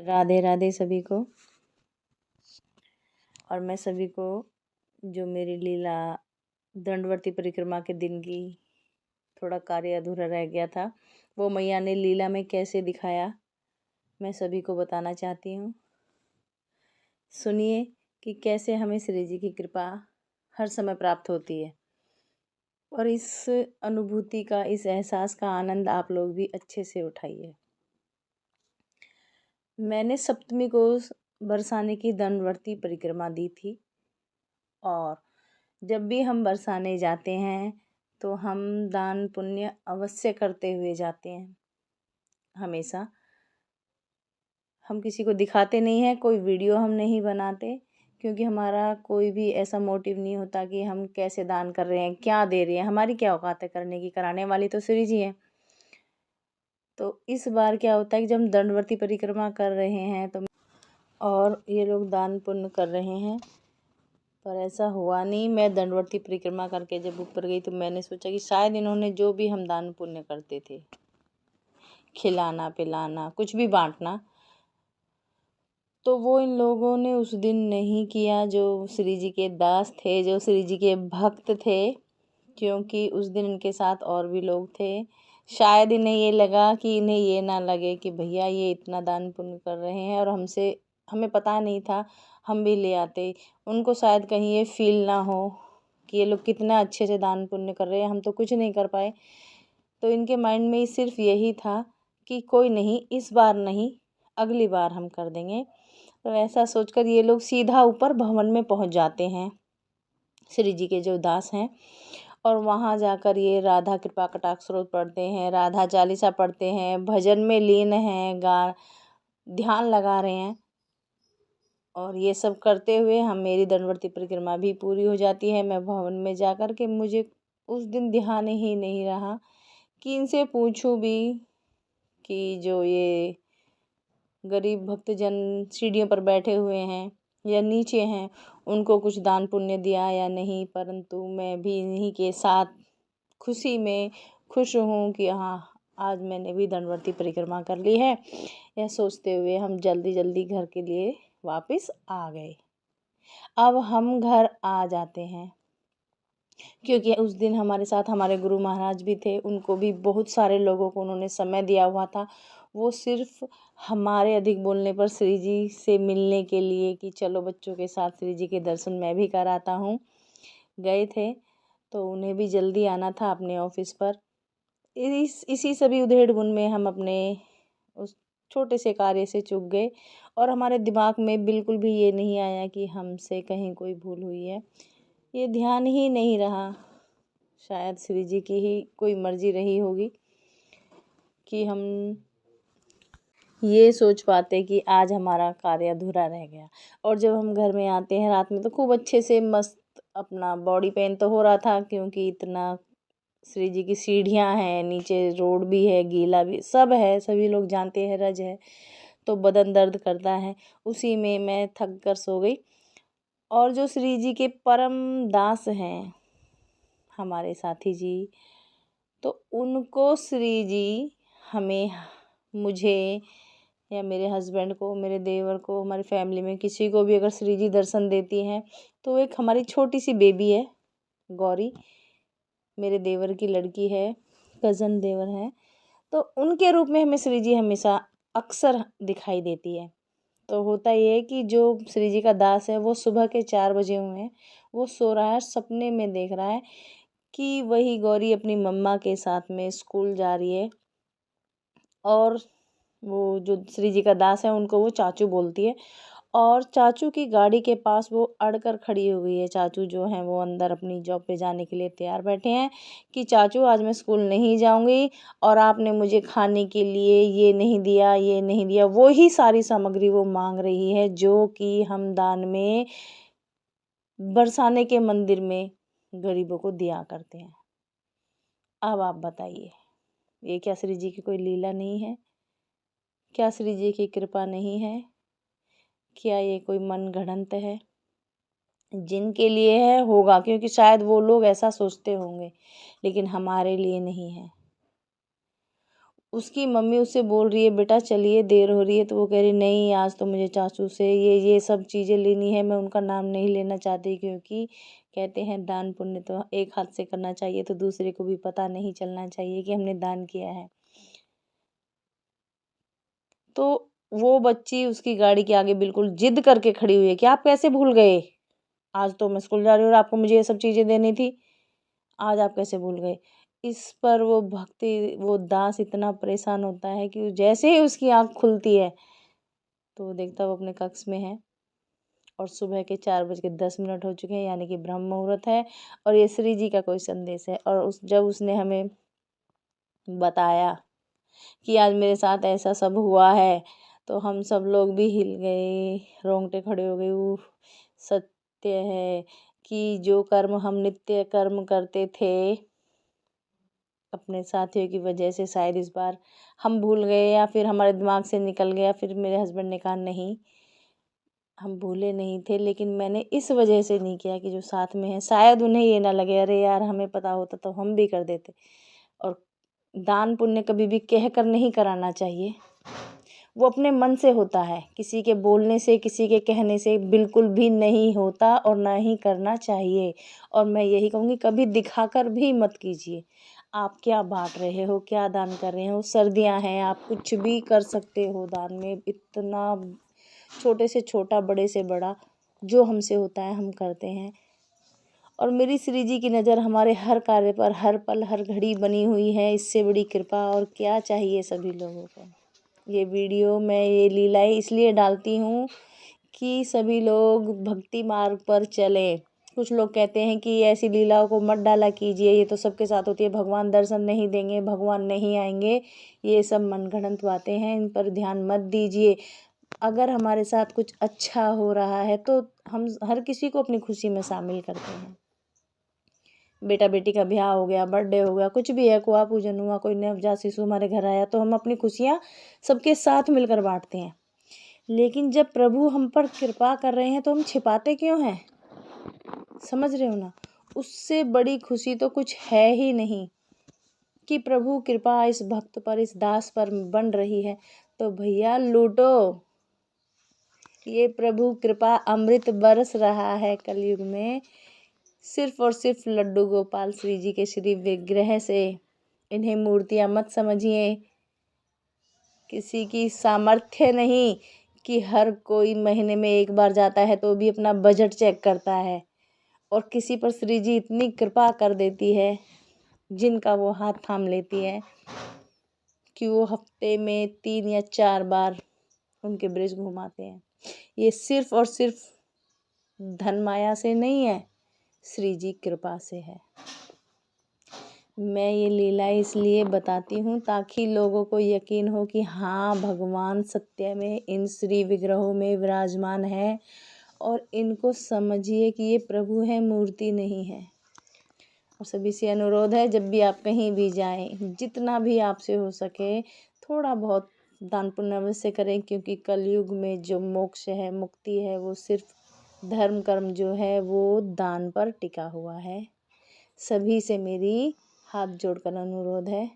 राधे राधे सभी को। और मैं सभी को जो मेरी लीला दंडवर्ती परिक्रमा के दिन की थोड़ा कार्य अधूरा रह गया था, वो मैया ने लीला में कैसे दिखाया, मैं सभी को बताना चाहती हूँ। सुनिए कि कैसे हमें श्री जी की कृपा हर समय प्राप्त होती है। और इस अनुभूति का, इस एहसास का आनंद आप लोग भी अच्छे से उठाइए। मैंने सप्तमी को बरसाने की दंडवर्ती परिक्रमा दी थी। और जब भी हम बरसाने जाते हैं तो हम दान पुण्य अवश्य करते हुए जाते हैं। हमेशा हम किसी को दिखाते नहीं हैं, कोई वीडियो हम नहीं बनाते, क्योंकि हमारा कोई भी ऐसा मोटिव नहीं होता कि हम कैसे दान कर रहे हैं, क्या दे रहे हैं, हमारी क्या औकात है करने की। कराने वाली तो श्री जी हैं। तो इस बार क्या होता है कि जब हम दंडवर्ती परिक्रमा कर रहे हैं तो और ये लोग दान पुण्य कर रहे हैं, पर ऐसा हुआ नहीं। मैं दंडवर्ती परिक्रमा करके जब ऊपर गई तो मैंने सोचा कि शायद इन्होंने जो भी हम दान पुण्य करते थे, खिलाना पिलाना कुछ भी बांटना, तो वो इन लोगों ने उस दिन नहीं किया, जो श्री जी के दास थे, जो श्री जी के भक्त थे। क्योंकि उस दिन इनके साथ और भी लोग थे। शायद इन्हें ये लगा कि इन्हें ये ना लगे कि भैया ये इतना दान पुण्य कर रहे हैं और हमें पता नहीं था, हम भी ले आते। उनको शायद कहीं ये फील ना हो कि ये लोग कितना अच्छे से दान पुण्य कर रहे हैं, हम तो कुछ नहीं कर पाए। तो इनके माइंड में सिर्फ यही था कि कोई नहीं, इस बार नहीं, अगली बार हम कर देंगे। तो ऐसा सोचकर ये लोग सीधा ऊपर भवन में पहुंच जाते हैं, श्री जी के जो दास हैं। और वहाँ जाकर ये राधा कृपा कटाक्ष स्रोत पढ़ते हैं, राधा चालीसा पढ़ते हैं, भजन में लीन हैं, ध्यान लगा रहे हैं। और ये सब करते हुए मेरी दंडवर्ती परिक्रमा भी पूरी हो जाती है। मैं भवन में जाकर के, मुझे उस दिन ध्यान ही नहीं रहा कि इनसे पूछूं भी कि जो ये गरीब भक्तजन सीढ़ियों पर बैठे हुए हैं या नीचे हैं, उनको कुछ दान पुण्य दिया या नहीं। परंतु मैं भी इन्हीं के साथ खुशी में खुश हूँ कि हाँ, आज मैंने भी दंडवर्ती परिक्रमा कर ली है। यह सोचते हुए हम जल्दी जल्दी घर के लिए वापस आ गए। अब हम घर आ जाते हैं, क्योंकि उस दिन हमारे साथ हमारे गुरु महाराज भी थे। उनको भी बहुत सारे लोगों को उन्होंने समय दिया हुआ था। वो सिर्फ हमारे अधिक बोलने पर श्री जी से मिलने के लिए कि चलो बच्चों के साथ श्री जी के दर्शन मैं भी कराता हूँ, गए थे। तो उन्हें भी जल्दी आना था अपने ऑफिस पर। इसी सभी उधेड़-बुन में हम अपने उस छोटे से कार्य से चूक गए। और हमारे दिमाग में बिल्कुल भी ये नहीं आया कि हमसे कहीं कोई भूल हुई है। ये ध्यान ही नहीं रहा। शायद श्री जी की ही कोई मर्जी रही होगी कि हम ये सोच पाते कि आज हमारा कार्य अधूरा रह गया। और जब हम घर में आते हैं रात में तो खूब अच्छे से मस्त अपना बॉडी पेन तो हो रहा था, क्योंकि इतना श्री जी की सीढ़ियाँ हैं, नीचे रोड भी है, गीला भी सब है, सभी लोग जानते हैं, रज है, तो बदन दर्द करता है। उसी में मैं थक कर सो गई। और जो श्री जी के परम दास हैं हमारे साथी जी, तो उनको श्री जी हमें, मुझे या मेरे हस्बैंड को, मेरे देवर को, हमारी फैमिली में किसी को भी अगर श्री जी दर्शन देती हैं तो एक हमारी छोटी सी बेबी है गौरी, मेरे देवर की लड़की है, कज़न देवर है, तो उनके रूप में हमें श्री जी हमेशा अक्सर दिखाई देती है। तो होता ये है कि जो श्री जी का दास है वो सुबह के 4 बजे हुए हैं, वो सो रहा है, सपने में देख रहा है कि वही गौरी अपनी मम्मा के साथ में स्कूल जा रही है। और वो जो श्री जी का दास है उनको वो चाचू बोलती है। और चाचू की गाड़ी के पास वो अड़कर खड़ी हो गई है। चाचू जो हैं वो अंदर अपनी जॉब पे जाने के लिए तैयार बैठे हैं कि चाचू आज मैं स्कूल नहीं जाऊंगी और आपने मुझे खाने के लिए ये नहीं दिया, ये नहीं दिया। वो ही सारी सामग्री वो मांग रही है जो कि हम दान में बरसाने के मंदिर में गरीबों को दिया करते हैं। अब आप बताइए, ये क्या श्री जी की कोई लीला नहीं है? क्या श्री जी की कृपा नहीं है? क्या ये कोई मन गढ़ंत है? जिनके लिए है होगा, क्योंकि शायद वो लोग ऐसा सोचते होंगे, लेकिन हमारे लिए नहीं है। उसकी मम्मी उससे बोल रही है बेटा चलिए देर हो रही है, तो वो कह रही नहीं आज तो मुझे चाचू से ये सब चीज़ें लेनी है। मैं उनका नाम नहीं लेना चाहती, क्योंकि कहते हैं दान पुण्य तो एक हाथ से करना चाहिए, तो दूसरे को भी पता नहीं चलना चाहिए कि हमने दान किया है। तो वो बच्ची उसकी गाड़ी के आगे बिल्कुल जिद करके खड़ी हुई है कि आप कैसे भूल गए, आज तो मैं स्कूल जा रही हूँ और आपको मुझे ये सब चीज़ें देनी थी, आज आप कैसे भूल गए। इस पर वो दास इतना परेशान होता है कि जैसे ही उसकी आँख खुलती है तो वो देखता है वो अपने कक्ष में है और सुबह के 4:10 हो चुके हैं, यानी कि ब्रह्म मुहूर्त है और ये श्री जी का कोई संदेश है। और जब उसने हमें बताया कि आज मेरे साथ ऐसा सब हुआ है, तो हम सब लोग भी हिल गए, रोंगटे खड़े हो गए। सत्य है कि जो कर्म हम नित्य कर्म करते थे अपने साथियों की वजह से, शायद इस बार हम भूल गए या फिर हमारे दिमाग से निकल गया। फिर मेरे हस्बैंड ने कहा नहीं, हम भूले नहीं थे, लेकिन मैंने इस वजह से नहीं किया कि जो साथ में है शायद उन्हें ये ना लगे अरे यार हमें पता होता तो हम भी कर देते। और दान पुण्य कभी भी कह कर नहीं कराना चाहिए, वो अपने मन से होता है, किसी के बोलने से किसी के कहने से बिल्कुल भी नहीं होता और ना ही करना चाहिए। और मैं यही कहूँगी कभी दिखाकर भी मत कीजिए। आप क्या बांट रहे हो, क्या दान कर रहे हो, सर्दियाँ हैं आप कुछ भी कर सकते हो दान में। इतना छोटे से छोटा बड़े से बड़ा जो हमसे होता है हम करते हैं। और मेरी श्री जी की नज़र हमारे हर कार्य पर हर पल हर घड़ी बनी हुई है, इससे बड़ी कृपा और क्या चाहिए सभी लोगों को। ये वीडियो मैं ये लीलाएं इसलिए डालती हूँ कि सभी लोग भक्ति मार्ग पर चलें। कुछ लोग कहते हैं कि ऐसी लीलाओं को मत डाला कीजिए, ये तो सबके साथ होती है, भगवान दर्शन नहीं देंगे, भगवान नहीं आएंगे, ये सब मनगढ़ंत बातें हैं, इन पर ध्यान मत दीजिए। अगर हमारे साथ कुछ अच्छा हो रहा है तो हम हर किसी को अपनी खुशी में शामिल करते हैं। बेटा बेटी का ब्याह हो गया, बर्थडे हो गया, कुछ भी है, कुआ पूजन हुआ, कोई नवजात शिशु हमारे घर आया, तो हम अपनी खुशियाँ सबके साथ मिलकर बांटते हैं। लेकिन जब प्रभु हम पर कृपा कर रहे हैं तो हम छिपाते क्यों हैं? समझ रहे हो ना? उससे बड़ी खुशी तो कुछ है ही नहीं कि प्रभु कृपा इस भक्त पर इस दास पर बन रही है, तो भैया लूटो। ये प्रभु कृपा अमृत बरस रहा है कलयुग में, सिर्फ और सिर्फ लड्डू गोपाल श्री जी के श्री विग्रह से। इन्हें मूर्तियाँ मत समझिए, किसी की सामर्थ्य नहीं कि हर कोई महीने में एक बार जाता है तो भी अपना बजट चेक करता है। और किसी पर श्री जी इतनी कृपा कर देती है, जिनका वो हाथ थाम लेती है, कि वो हफ्ते में 3 या 4 बार उनके ब्रिज घुमाते हैं। ये सिर्फ और सिर्फ धन माया से नहीं है, श्री जी कृपा से है। मैं ये लीला इसलिए बताती हूँ ताकि लोगों को यकीन हो कि हाँ भगवान सत्य में इन श्री विग्रहों में विराजमान है, और इनको समझिए कि ये प्रभु है, मूर्ति नहीं है। और सभी से अनुरोध है, जब भी आप कहीं भी जाएं, जितना भी आपसे हो सके थोड़ा बहुत दान पुण्य अवश्य करें, क्योंकि कलयुग में जो मोक्ष है, मुक्ति है, वो सिर्फ धर्म कर्म जो है वो दान पर टिका हुआ है। सभी से मेरी हाथ जोड़कर अनुरोध है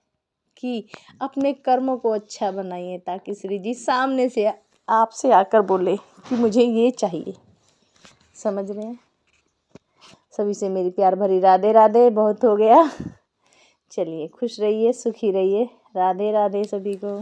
कि अपने कर्मों को अच्छा बनाइए, ताकि श्री जी सामने से आपसे आकर बोले कि मुझे ये चाहिए। समझ रहे हैं? सभी से मेरी प्यार भरी राधे राधे। बहुत हो गया, चलिए खुश रहिए, सुखी रहिए। राधे राधे सभी को।